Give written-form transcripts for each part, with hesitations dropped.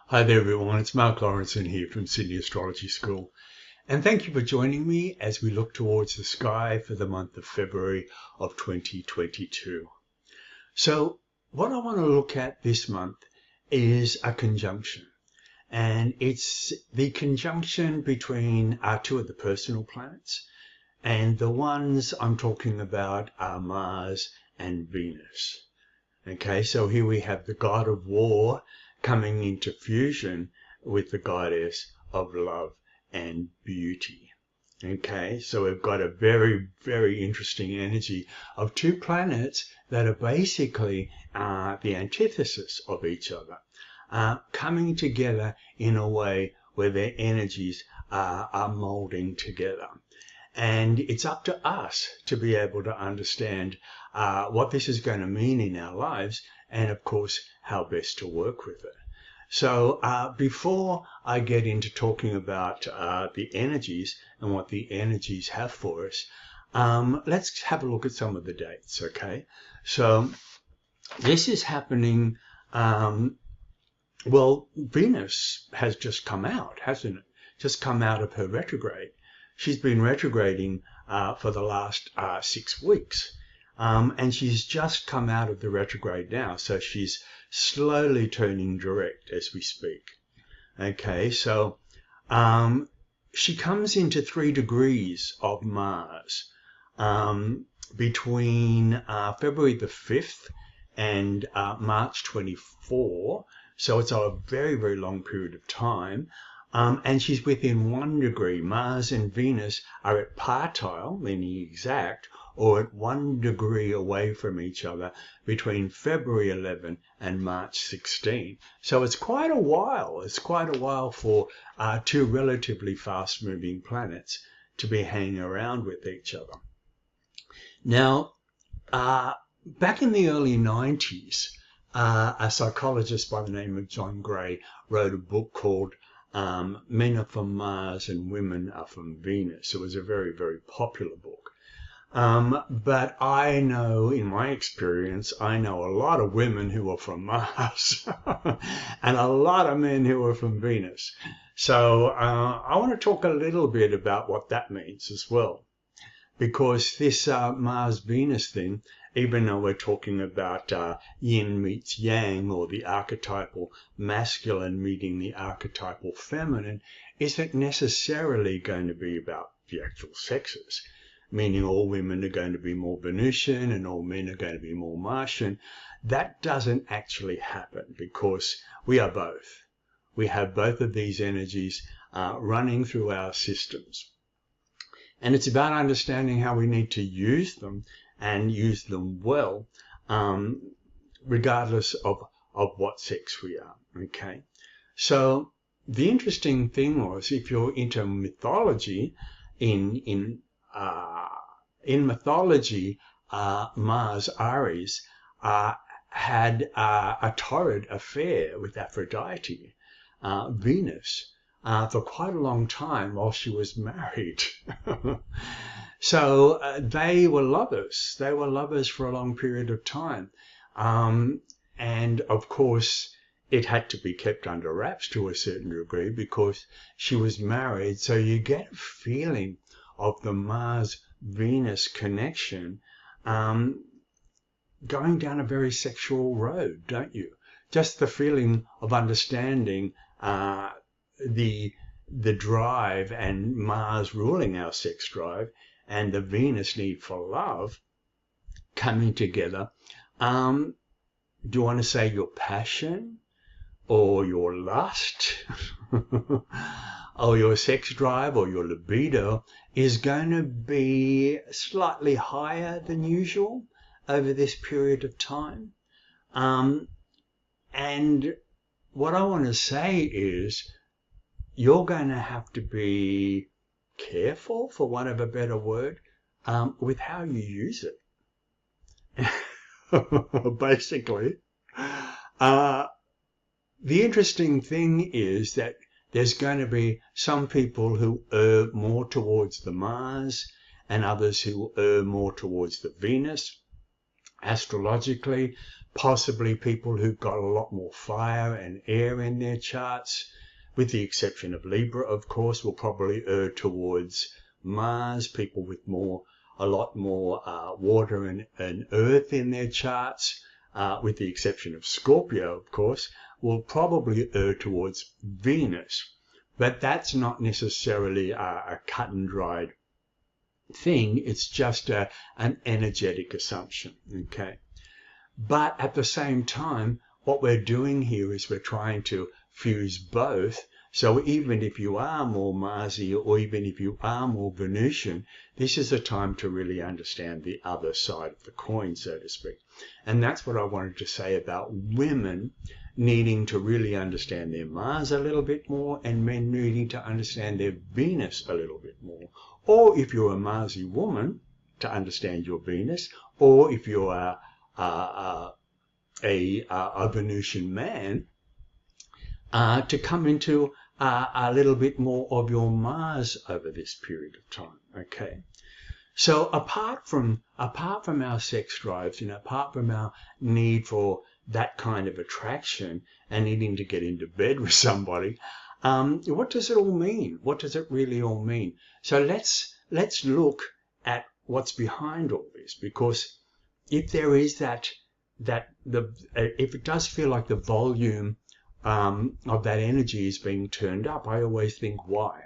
Hi there everyone, it's Marc Laurenson here from Sydney Astrology School, and thank you for joining me as we look towards the sky for the month of February of 2022. So what I want to look at this month is a conjunction, and it's the conjunction between two of the personal planets, and the ones I'm talking about are Mars and Venus. Okay, so here we have the god of war coming into fusion with the goddess of love and beauty. Okay, so we've got a very, very interesting energy of two planets that are basically the antithesis of each other, coming together in a way where their energies are molding together. And it's up to us to be able to understand what this is going to mean in our lives, and of course, how best to work with it. So before I get into talking about the energies and what the energies have for us, let's have a look at some of the dates, okay? So this is happening, well, Venus has just come out, hasn't it? Just come out of her retrograde. She's been retrograding for the last 6 weeks. And she's just come out of the retrograde now, so she's slowly turning direct as we speak. Okay, so she comes into 3 degrees of Mars between February the 5th and March 24. So it's a very, very long period of time. And she's within 1 degree. Mars and Venus are at partile, meaning exact, or at 1 degree away from each other between February 11 and March 16. So it's quite a while. It's quite a while for two relatively fast-moving planets to be hanging around with each other. Now, back in the early 90s, a psychologist by the name of John Gray wrote a book called Men Are from Mars and Women Are from Venus. It was a very, very popular book. But I know, in my experience, I know a lot of women who are from Mars and a lot of men who are from Venus. So I want to talk a little bit about what that means as well. Because this Mars-Venus thing, even though we're talking about yin meets yang, or the archetypal masculine meeting the archetypal feminine, isn't necessarily going to be about the actual sexes, meaning all women are going to be more Venusian and all men are going to be more Martian. That doesn't actually happen because we are both. We have both of these energies running through our systems. And it's about understanding how we need to use them and use them well, regardless of what sex we are, okay? So the interesting thing was, if you're into mythology, in mythology, Mars, Aries, had a torrid affair with Aphrodite, Venus, for quite a long time while she was married. So they were lovers. They were lovers for a long period of time. And of course, it had to be kept under wraps to a certain degree because she was married. So you get a feeling of the Mars-Venus connection going down a very sexual road, don't you? Just the feeling of understanding the drive and Mars ruling our sex drive and the Venus need for love coming together. Do you want to say your passion or your lust or your sex drive or your libido is going to be slightly higher than usual over this period of time? And what I want to say is, you're going to have to be careful, for want of a better word, with how you use it. Basically, the interesting thing is that there's going to be some people who err more towards the Mars and others who err more towards the Venus, astrologically, Possibly people who've got a lot more fire and air in their charts, with the exception of Libra, of course, will probably err towards Mars. People with a lot more water and earth in their charts, with the exception of Scorpio, of course, will probably err towards Venus. But that's not necessarily a cut and dried thing. It's just an energetic assumption, okay? But at the same time, what we're doing here is we're trying to fuse both. So even if you are more Marsy, or even if you are more Venusian, this is a time to really understand the other side of the coin, so to speak. And that's what I wanted to say about women needing to really understand their Mars a little bit more, and men needing to understand their Venus a little bit more. Or if you're a Marsy woman, to understand your Venus, or if you are a Venusian man, to come into a little bit more of your Mars over this period of time. Okay, so apart from our sex drives, apart from our need for that kind of attraction and needing to get into bed with somebody, what does it all mean? What does it really all mean? So let's look at what's behind all this, because if there is if it does feel like the volume of that energy is being turned up, I always think, why?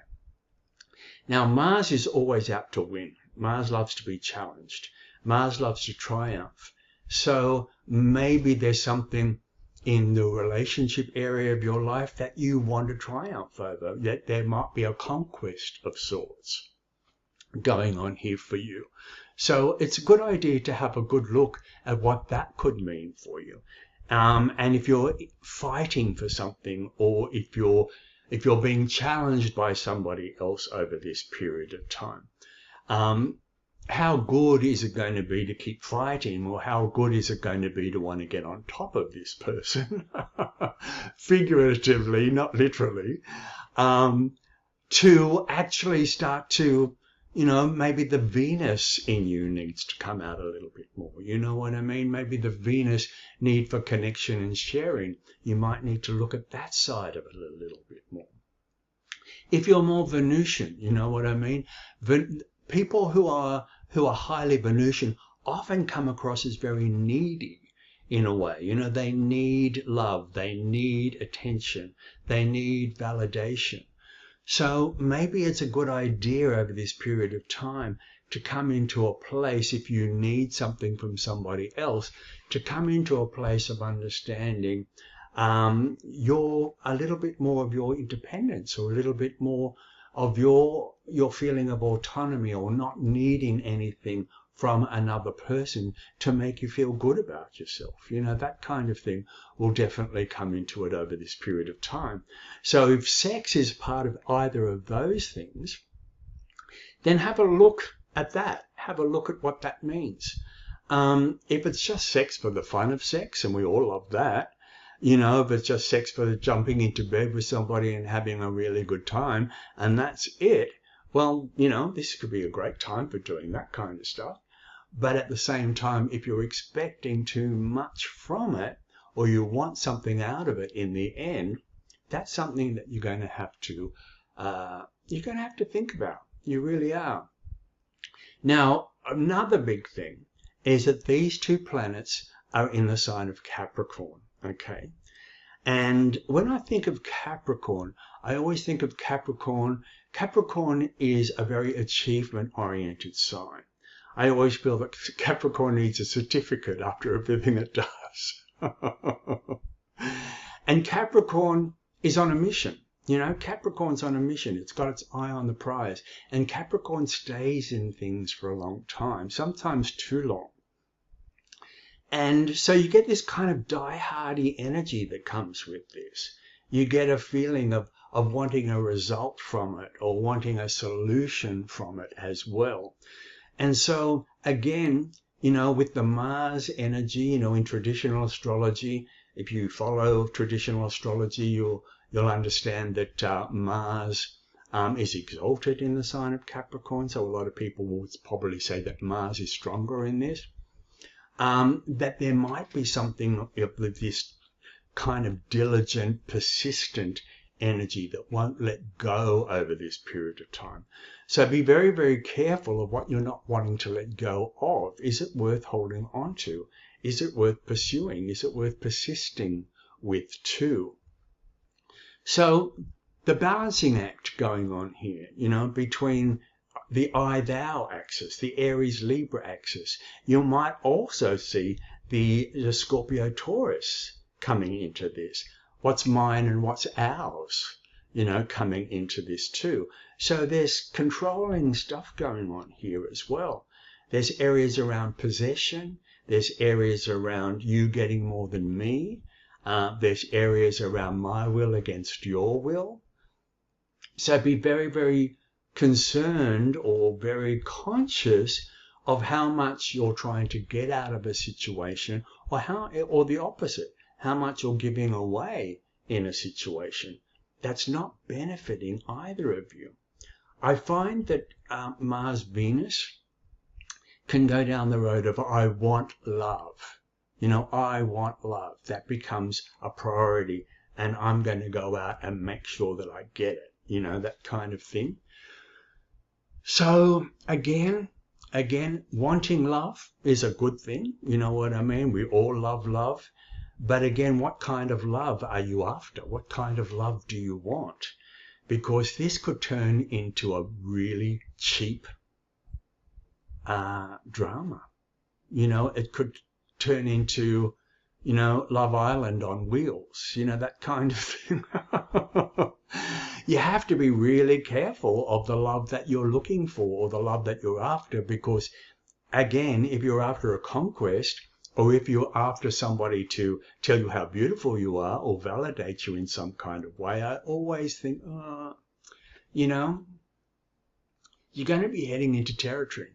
Now, Mars is always out to win. Mars loves to be challenged. Mars loves to triumph. So maybe there's something in the relationship area of your life that you want to triumph over, that there might be a conquest of sorts going on here for you. So it's a good idea to have a good look at what that could mean for you. And if you're fighting for something, or if you're being challenged by somebody else over this period of time, how good is it going to be to keep fighting, or how good is it going to be to want to get on top of this person, figuratively, not literally, to actually start to, maybe the Venus in you needs to come out a little bit more. You know what I mean? Maybe the Venus need for connection and sharing. You might need to look at that side of it a little bit more. If you're more Venusian, you know what I mean? People who are highly Venusian often come across as very needy in a way. They need love, they need attention, they need validation. So maybe it's a good idea over this period of time to come into a place, if you need something from somebody else, to come into a place of understanding a little bit more of your independence, or a little bit more of your feeling of autonomy, or not needing anything from another person to make you feel good about yourself. That kind of thing will definitely come into it over this period of time. So if sex is part of either of those things, then have a look at that. Have a look at what that means. If it's just sex for the fun of sex, and we all love that, if it's just sex for jumping into bed with somebody and having a really good time, and that's it, well, this could be a great time for doing that kind of stuff. But at the same time, if you're expecting too much from it, or you want something out of it in the end, that's something that you're going to have to think about. You really are. Now, another big thing is that these two planets are in the sign of Capricorn. Okay. And when I think of Capricorn, I always think of Capricorn. Capricorn is a very achievement-oriented sign. I always feel that Capricorn needs a certificate after everything it does. And Capricorn is on a mission. Capricorn's on a mission. It's got its eye on the prize. And Capricorn stays in things for a long time, sometimes too long. And so you get this kind of die-hardy energy that comes with this. You get a feeling of wanting a result from it, or wanting a solution from it as well. And so, again, with the Mars energy, in traditional astrology, if you follow traditional astrology, you'll understand that Mars is exalted in the sign of Capricorn. So a lot of people will probably say that Mars is stronger in this. that there might be something of this kind of diligent, persistent energy that won't let go over this period of time. So be very, very careful of what you're not wanting to let go of. Is it worth holding on to? Is it worth pursuing? Is it worth persisting with too? So the balancing act going on here, between the I-thou axis, the Aries-Libra axis. You might also see the Scorpio-Taurus coming into this. What's mine and what's ours, coming into this too. So there's controlling stuff going on here as well. There's areas around possession. There's areas around you getting more than me. There's areas around my will against your will. So be very, very concerned or very conscious of how much you're trying to get out of a situation, or the opposite, how much you're giving away in a situation that's not benefiting either of you. I find that Mars-Venus can go down the road of I want love. I want love. That becomes a priority, and I'm going to go out and make sure that I get it, that kind of thing. So again, wanting love is a good thing. You know what I mean? We all love love. But again, what kind of love are you after? What kind of love do you want? Because this could turn into a really cheap drama. It could turn into, Love Island on wheels, that kind of thing. You have to be really careful of the love that you're looking for or the love that you're after, because again, if you're after a conquest, or if you're after somebody to tell you how beautiful you are or validate you in some kind of way, I always think, you're going to be heading into territory.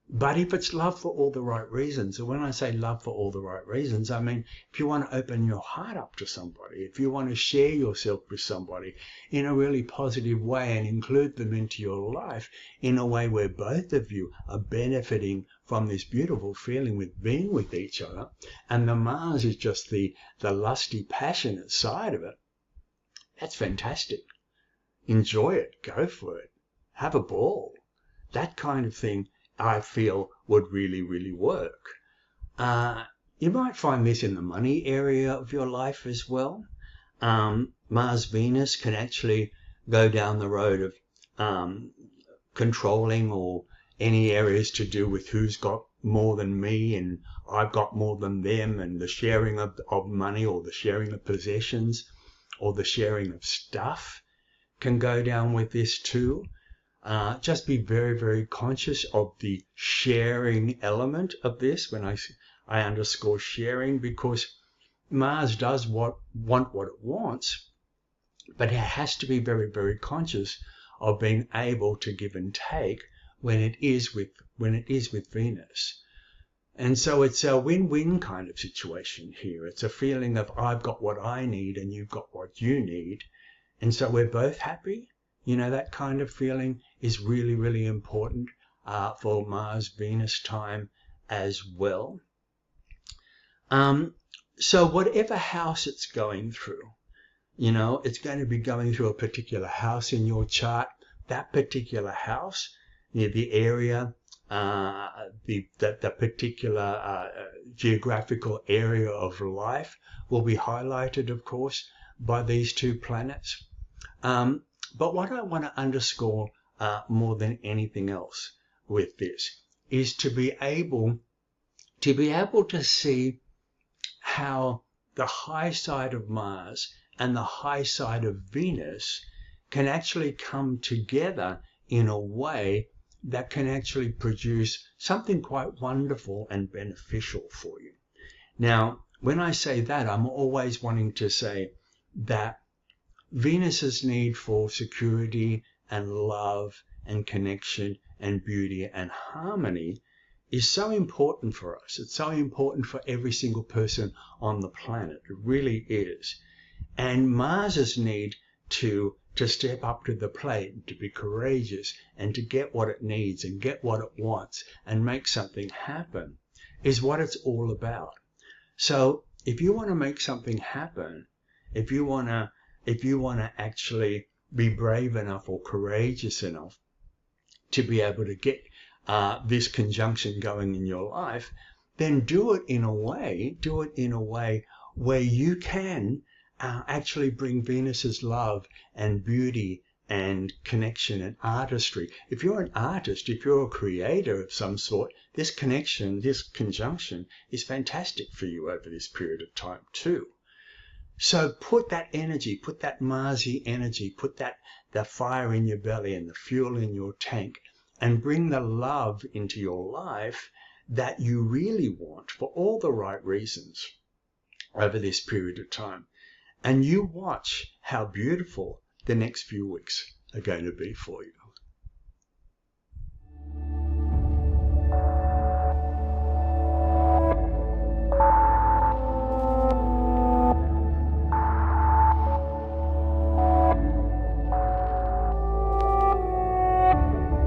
But if it's love for all the right reasons, and when I say love for all the right reasons, I mean, if you want to open your heart up to somebody, if you want to share yourself with somebody in a really positive way and include them into your life in a way where both of you are benefiting from this beautiful feeling with being with each other, and the Mars is just the lusty, passionate side of it, that's fantastic. Enjoy it. Go for it. Have a ball. That kind of thing I feel would really, really work. You might find this in the money area of your life as well. Mars-Venus can actually go down the road of controlling, or any areas to do with who's got more than me and I've got more than them, and the sharing of money, or the sharing of possessions, or the sharing of stuff can go down with this too. Just be very, very conscious of the sharing element of this when I underscore sharing, because Mars does want what it wants, but it has to be very, very conscious of being able to give and take when it is with Venus. And so it's a win-win kind of situation here. It's a feeling of I've got what I need and you've got what you need, and so we're both happy. That kind of feeling is really, really important for Mars-Venus time as well. So whatever house it's going through, it's going to be going through a particular house in your chart. That particular house, the area, the particular geographical area of life will be highlighted, of course, by these two planets. But what I want to underscore more than anything else with this is to be able to see how the high side of Mars and the high side of Venus can actually come together in a way that can actually produce something quite wonderful and beneficial for you. Now, when I say that, I'm always wanting to say that Venus's need for security and love and connection and beauty and harmony is so important for us. It's so important for every single person on the planet. It really is. And Mars's need to step up to the plate and to be courageous and to get what it needs and get what it wants and make something happen is what it's all about. So if you want to make something happen, if you want to actually be brave enough or courageous enough to be able to get this conjunction going in your life, then do it in a way where you can actually bring Venus's love and beauty and connection and artistry. If you're an artist, if you're a creator of some sort, this connection, this conjunction is fantastic for you over this period of time too. So put that energy, put that Marsy energy, put the fire in your belly and the fuel in your tank, and bring the love into your life that you really want for all the right reasons over this period of time. And you watch how beautiful the next few weeks are going to be for you.